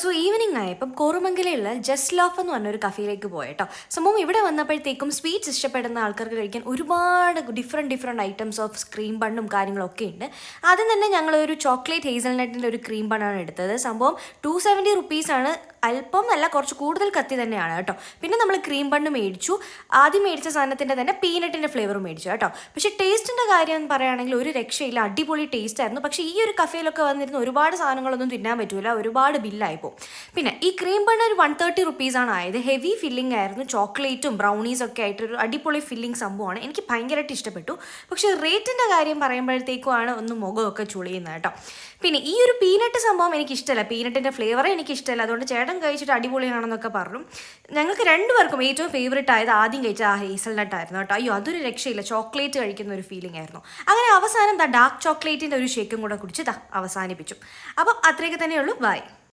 So evening ആയപ്പം കോറുമംഗലയുള്ള just loaf എന്ന് പറഞ്ഞൊരു കഫേയിലേക്ക് പോയേട്ടോ. സംഭവം ഇവിടെ വന്നപ്പോഴത്തേക്കും സ്വീറ്റ്സ് ഇഷ്ടപ്പെടുന്ന ആൾക്കാർക്ക് കഴിക്കാൻ ഒരുപാട് ഡിഫറെൻറ്റ് ഐറ്റംസ് ഓഫ് ക്രീം ബണ്ണും കാര്യങ്ങളൊക്കെ ഉണ്ട്. ആദ്യം തന്നെ ഞങ്ങളൊരു ചോക്ലേറ്റ് ഹേസൽനട്ടിൻ്റെ ഒരു ക്രീം ബണ്ണാണ് എടുത്തത്. സംഭവം 270 റുപ്പീസാണ്. അല്പം അല്ല, കുറച്ച് കൂടുതൽ കത്തി തന്നെയാണ് കേട്ടോ. പിന്നെ നമ്മൾ ക്രീം ബണ്ണ് മേടിച്ചു. ആദ്യം മേടിച്ച സാധനത്തിൻ്റെ തന്നെ പീനട്ടിൻ്റെ ഫ്ലേവർ മേടിച്ചു കേട്ടോ. പക്ഷേ ടേസ്റ്റിൻ്റെ കാര്യം പറയുകയാണെങ്കിൽ ഒരു രക്ഷയില്ല, അടിപൊളി ടേസ്റ്റ് ആയിരുന്നു. പക്ഷേ ഈ ഒരു കഫേയിലൊക്കെ വന്നിരുന്ന ഒരുപാട് സാധനങ്ങളൊന്നും തിന്നാൻ പറ്റൂല, ഒരുപാട് ബില്ലായിപ്പോൾ. പിന്നെ ഈ ക്രീം ബണ്ണ് ഒരു 130 റുപ്പീസാണ് ആയത്. ഹെവി ഫില്ലിംഗ് ആയിരുന്നു, ചോക്ലേറ്റും ബ്രൗണീസും ഒക്കെ ആയിട്ടൊരു അടിപൊളി ഫില്ലിംഗ് സംഭവമാണ്. എനിക്ക് ഭയങ്കരമായിട്ട് ഇഷ്ടപ്പെട്ടു. പക്ഷേ റേറ്റിൻ്റെ കാര്യം പറയുമ്പോഴത്തേക്കുമാണ് ഒന്ന് മുഖമൊക്കെ ചുളിയുന്നത് കേട്ടോ. പിന്നെ ഈ ഒരു പീനട്ട് സംഭവം എനിക്കിഷ്ടമല്ല, പീനട്ടിൻ്റെ ഫ്ലേവറേ എനിക്കിഷ്ടമല്ല. അതുകൊണ്ട് ചേട്ടൻ കഴിച്ചിട്ട് അടിപൊളിയാണെന്നൊക്കെ പറഞ്ഞു. ഞങ്ങൾക്ക് രണ്ടുപേർക്കും ഏറ്റവും ഫേവറേറ്റ് ആയത് ആദ്യം കഴിച്ച ആ ഹേസൽനട്ട് ആയിരുന്നു കേട്ടോ. അയ്യോ, അതൊരു രക്ഷയില്ല, ചോക്ലേറ്റ് കഴിക്കുന്ന ഒരു ഫീലിംഗ് ആയിരുന്നു. അങ്ങനെ അവസാനം ഡാർക്ക് ചോക്ലേറ്റിൻ്റെ ഒരു ഷേക്കും കൂടെ കുടിച്ച് അവസാനിപ്പിച്ചു. അപ്പം അത്രയൊക്കെ തന്നെയുള്ളൂ. ബൈ.